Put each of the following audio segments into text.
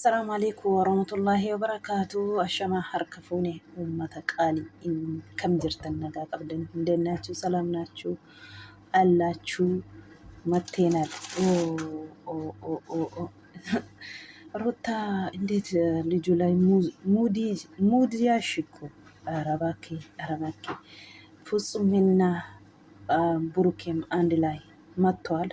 السلام عليكم ورحمة الله وبركاته. أشما حركفوني أمة قالي إن كم جرتن نجا قبلن دناتشو سلام ناتشو ألاتشو متينات أو روتا إنديت لجولاي مودي ياشكو أرباكي فص منا بروكيم أندلاي ماتوال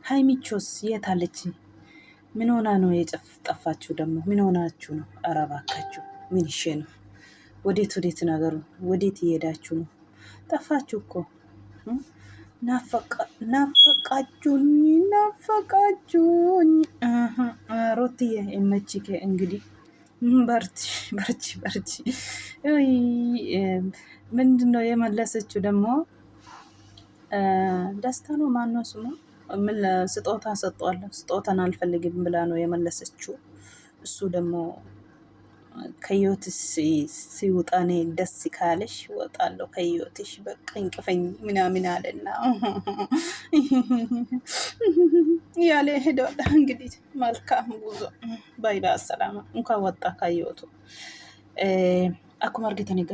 هاي ميتشوس يتالتي ምን ሆና ነው የጠፋችሁ? ደግሞ ምን ሆናችሁ ነው? ኧረ እባካችሁ ምን ይሼ ነው? ወዴት ነገሩ? ወዴት እየሄዳችሁ ነው? ጠፋችሁ እኮ ናፈቃችሁኝ። ሮትዬ እመችኬ እንግዲህ በርቺ። ምንድን ነው የመለሰችው ደግሞ? ደስታ ነው ማነው ስሙ? ምን ስጦታ ሰጠዋለሁ ስጦታን አልፈልግም ብላ ነው የመለሰችው። እሱ ደግሞ ከህይወትሽ ሲወጣ እኔ ደስ ካለሽ እወጣለሁ ከህይወትሽ በቃ እንቅፈኝ ምናምን አለና ያለ ሄደዋል። እንግዲህ መልካም ጉዞ ባይ ሰላም እንኳን ወጣ ከህይወቱ አኩማ አርገተኒ ጋ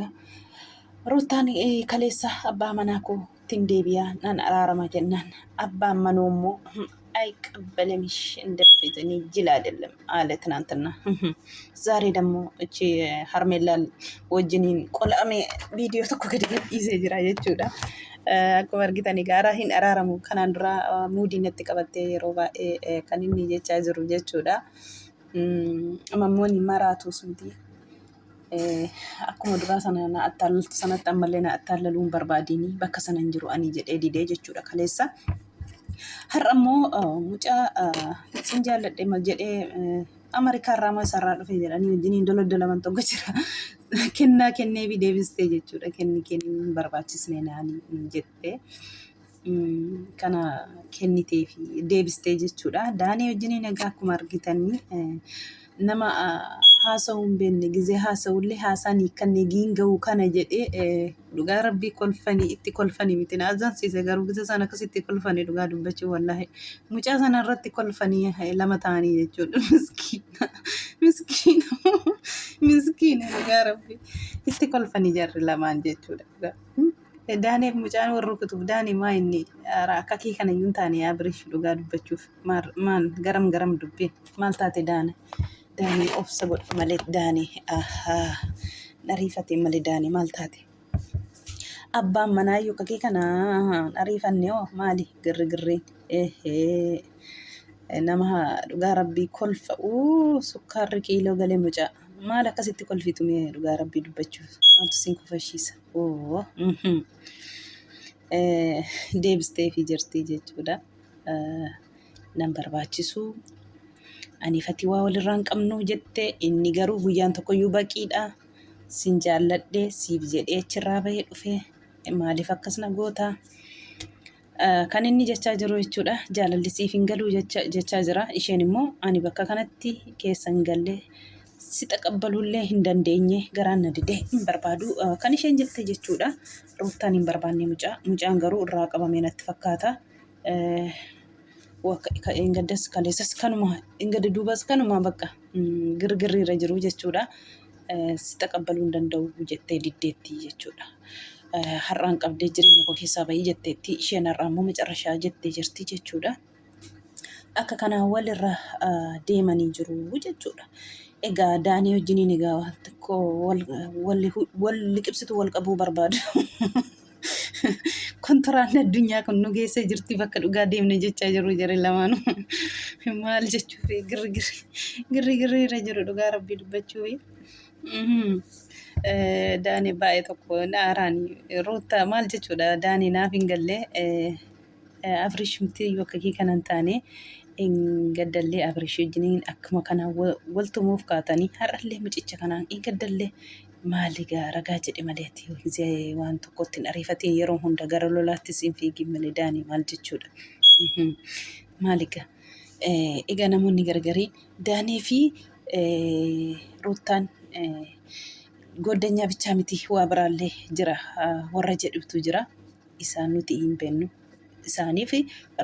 ሩታኒ ከሌሳ አባ መናኮ ትንዴቢያ ናን አራራማ ጀናን አባ መኖሞ አይቀበለምሽ እንደፊት እኔ ጅል አይደለም አለ ትናንትና። ዛሬ ደግሞ እቺ ሀርሜላል ወጅኒን ቆላሜ ቪዲዮ ተኮ ገዲ ይዘ ጅራ የቹዳ አኩማ አርገተኒ ጋራ ሂን አራራሙ ከናንዱራ ሙዲ ነጥ ቀበቴ የሮባ ከኒኒ ጀቻ ዝሩ ጀቹዳ አማሞኒ ማራቱ ስምቲ akkuma duraa sana na attaaltu sanatti ammallee na attaallaluun barbaadini bakka sana hin jiru ani jedhee didee jechuudha kaleessa. Har'a immoo mucaa sin jaalladhe mal jedhee Ameerikaa irraa moo isarraa dhufe jedhanii wajjiniin doloddolaman tokko jira. Kennaa kenneefi deebistee jechuudha. Kenni hin barbaachisne naanii jettee kana kenniteefi deebistee jechuudha. Daanii wajjiniin egaa akkuma argitanii nama haasawuun beenne gisee haasawullee haasanii kan giinga'u kana jedhee dhugaa rabbii kolfanii itti kolfanii miti na azaansiise garuu gisee sana akkasitti kolfanii dhugaa dubbachuu wallaahi mucaa sana irratti kolfanii lama ta'anii jechuudha. Miskiina dhugaa rabbii itti kolfanii jarri lamaan jechuudha. Daaniif mucaan warra rukutuuf daanii maa inni akkakii kana iyyuu hin taane yaa birish dhugaa dubbachuuf maal garam dubbiin maal taate daanii obsa godhu malee daanii ariifatee malee daanii maal taate abbaan manaayyuu kakee kana ariifannee hoo maali girriin nama dhugaa rabbii kolfa sukkaarri kiiloo galee mucaa maal akkasitti kolfitume dhugaa rabbii dubbachuuf maaltu sin kofashiisa deebistee fi jirtii jechuudha. Nan barbaachisu ani fatii waa walirraan qabnu jette inni garuu guyyaan tokkoyyuu baqiidha. Sin jaalladhe siif jedhee achirraa bahee dhufe maaliif akkasna goota? Kan inni jechaa jiru jechuudha. Jaalalli siif hin galuu jechaa jira. Isheen immoo ani bakka kanatti keessa hin galle si taqabbalullee hin dandeenye garaan na didee hin barbaadu kan isheen jette jechuudha. Ruuttaan hin barbaanne mucaan garuu irraa qabamee natti fakkaata. Ingaddas kaleessas kanuma ingada duubas kanuma bakka girgirriirra jiru jechuudha. Si taqabbaluu hin danda'u jettee diddeetti jechuudha. Har'aan qabdee jireenya koo keessaa bahii jetteetti isheen har'aa immoo macarrashaa jettee jirti jechuudha. Akka kanaan walirra deemanii jiru jechuudha. Egaa daanii wajjiniin egaa tokko wal liqibsitu wal qabuu barbaadu. Kontoraan addunyaa kun nu geessee jirti bakka dhugaa deemne jechaa jiru jarri lamaanuu maal jechuuf girriirra jiru dhugaa rabbii dubbachuuf daanii baay'ee tokko naaraan roota maal jechuudha. Daanii naaf hin galle afrishumtii bakka kee kanan taane hin gaddallee afrish wajjiniin akkuma kanaan waltumuuf kaatanii har'allee mucicha kanaan hin gaddallee maaligaa ragaa jedhe maleeti gisee waan tokkotti hin ariifatiin yeroo hunda gara lolaattis hin fiigin malee daanii maal jechuudha. Maaligaa egaa namoonni gargarii daanii fi ruuttaan goddanyaa bichaa miti waa biraallee jira warra jedhutu jira isaan nuti hin beeknu isaanii fi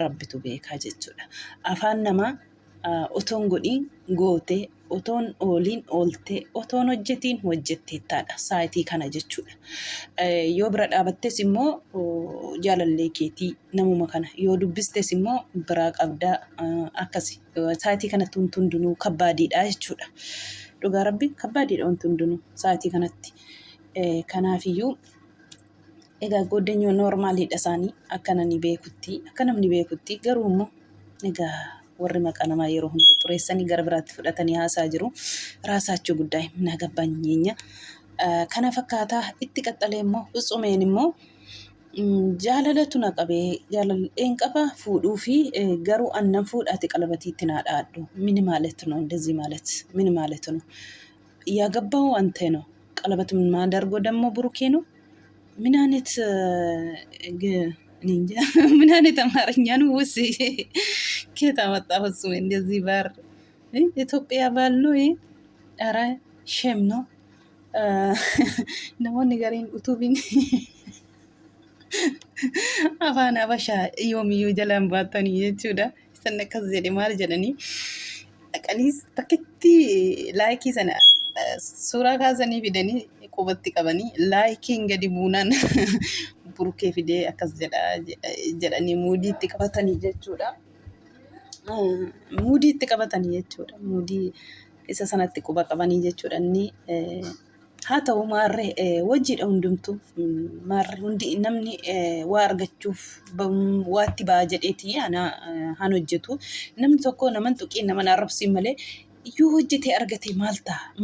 rabbitu beekaa jechuudha. Afaan namaa otoon godhiin gootee, otoon ooliin ooltee, otoon hojjetiin hojjetteettaadha sa'aatii kana jechuudha. Yoo bira dhaabattes immoo jaalallee keetii namuma kana yoo dubbistes immoo biraa qabdaa akkasi sa'aatii kanatti wanti hundinuu kabbaadiidha jechuudha. Dhugaa rabbi kabbaadiidha wanti hundinuu sa'aatii kanatti. Kanaafiyyuu egaa goddenyoo noormaaliidha isaanii akka namni beekutti garuu immoo egaa warri maqaa namaa yeroo hunda xureessanii gara biraatti fudhatanii haasaa jiru. Raasaachuu guddaa himna gabbanyeenya. Kana fakkaataa itti qaxxalee immoo Fitsumeen immoo jaalalatu na qabee jaalaleen qaba fuudhuu fi garuu annan fuudhaati qalabatiitti naa dhaadhu. Mini ማለት ነው እንደዚህ ማለት ምን ማለት ነው? ያገባው አንተ ነው ቀለበት ማደርጎ ደግሞ ብሩኬ ነው። ምን አይነት ምን አይነት አማርኛ ነው? ወስ ከየት አመጣው እሱ እንደዚህ ባር ኢትዮጵያ ባል ነው ይሄ? ኧረ ሼም ነው። namoonni gariin utubiin afaan habashaa yoomiyyuu jalaan baatanii jechuudha. Isan akkas jedhe maal jedhanii dhaqaniis bakkitti laayikii sana suuraa kaasanii fidanii qubatti qabanii laayikiin gadi buunaan burukee fidee akkas jedhanii muudiitti qabatanii jechuudha. Muudiitti qabatanii jechuudha. Muudii isa sanatti quba qabanii jechuudha. Inni haa ta'u maarree wajjidha hundumtu maarree hundi namni waa argachuuf waatti ba'a jedheeti han hojjetu. Namni tokko naman tuqiin naman arrabsiin malee yoo hojjetee argate maal ta'a?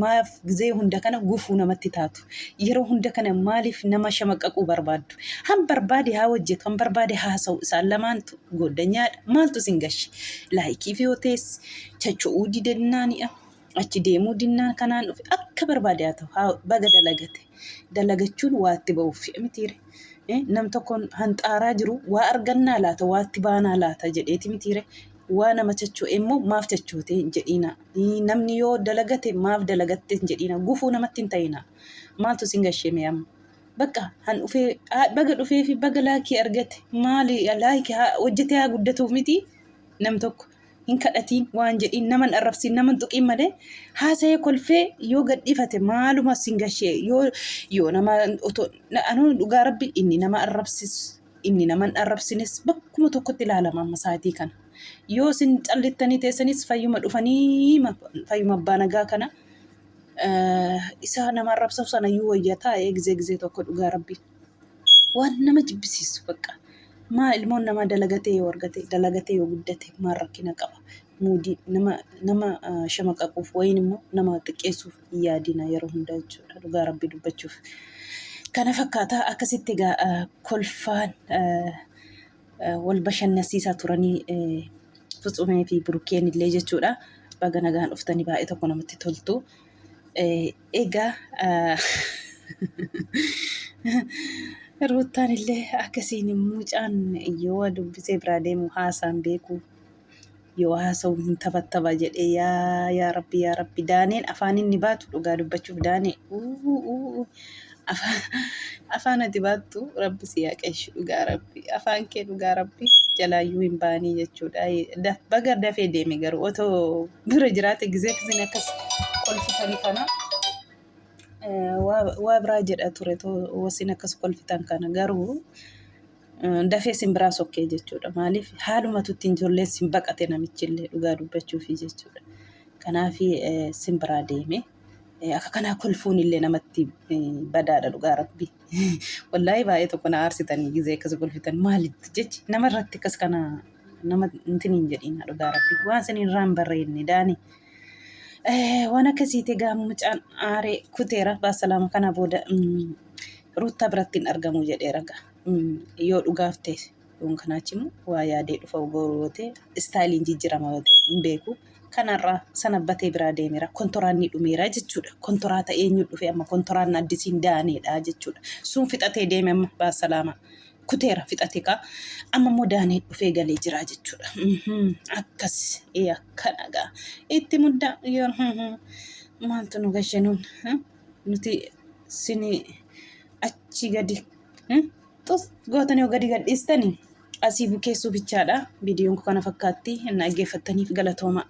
Maaf gizee hunda kana gufuu namatti taatu? Yeroo hunda kana maaliif nama shamaqqaquu barbaaddu? Han barbaade haa hojjetu, han barbaade haa haasa'u. Isaan lamaantu goddanyaadha. Maaltu sin gashi? Laayikii fi hootees chacho'uu didannaani'a. Achi deemuu dinnaan kanaan dhufe akka barbaade haa ta'u baga dalagate. Dalagachuun waatti ba'uuf mitiire. Nam tokkoon hanxaaraa jiru waa argannaa laata, waatti baanaa laata jedheeti mitiire. Waa nama chacho'e immoo maaf chachootee jedhiina. Namni yoo dalagate maaf dalagatte jedhiina. Gufuu namatti hin ta'ina. Maaltu sin gashee amma? Bakka han dhufee baga dhufee fi baga laakii argate maali laakii hojjetee haa guddatuuf miti nam tokko. Hin kadhatiin waan jedhiin naman arrabsiin naman tuqiin malee haasa'ee kolfee yoo gadhiifate maaluma sin gashee yoo nama anuu dhugaa rabbi inni nama arrabsinis bakkuma tokkotti ilaalama amma sa'aatii kana. Yoo sin callittanii teessanis fayyuma dhufanii fayyuma abbaa nagaa kana isa nama arrabsu sana yoo wayyataa gizee tokko dhugaa rabbi waan nama jibbisiisu bakka. Maa ilmoon nama dalagatee yoo argate dalagatee yoo guddate maal rakkina qaba? Muudii nama shamaqaquuf wayin immoo nama xiqqeessuuf yaadina yeroo hundaa jechuudha dhugaa rabbi dubbachuuf. Kana fakkaataa akkasitti egaa kolfaan wal bashannansiisaa turanii Fitsumee fi Burukeen illee jechuudha. Baga nagaan dhuftanii baay'ee tokko namatti toltu. Egaa Ruutaan illee akkasiin mucaan yoo dubbisee biraa deemu haasaan beeku yoo haasa'u hin taphattaba jedhee yaa rabbi daaneen afaan inni baatu dhugaa dubbachuuf daanee afaan ati baattu rabbi si yaaqeeshu dhugaa rabbi afaan kee dhugaa rabbi jalaayyuu hin baanii jechuudha. Baga dafee deeme garuu otoo bira jiraate gizee akkasiin akkas kolfitanii kana. Waa biraa jedha ture wasin akkas kolfitan kana garuu dafee sin biraa sokkee jechuudha. Maaliif haalumatu ittiin ijoolleen sin baqate namichillee dhugaa dubbachuufi jechuudha. Kanaaf sin biraa deeme akka kanaa kolfuun illee namatti badaadha dhugaa rabbi. Wallaahi baay'ee tokko na aarsitanii gizee akkas kolfitan maalitti jechi namarratti akkas kana nama intin hin jedhina dhugaa rabbi. Waan sin irraan barreenne daani. Waan akkasiiti egaa mucaan aaree kuteera baasalaama kana booda Ruutaa biratti hin argamu jedhee raga. Yoo dhugaaf ta'e yoon kanaachimu waa yaadee dhufa gooroote istaayiliin jijjiirama hin beeku. Kanarraa sanabbatee biraa deemeera. Kontoraan ni dhumeera jechuudha. Kontoraa ta'ee eenyu dhufe amma kontoraan addisiin daaneedha jechuudha. Sun fixatee deeme amma baasalaama. Kuteera fixate kaa amma immoo daanee dhufee galee jira jechuudha. Akkas akkanagaa itti muddaa yoo maaltu nu gashenuun nuti sini achi gadi tus gootanii yoo gadi gadhiistanii asii bukeessuu bichaadha. Viidiyoon kun kana fakkaatti. Inni dhaggeeffattaniif galatooma.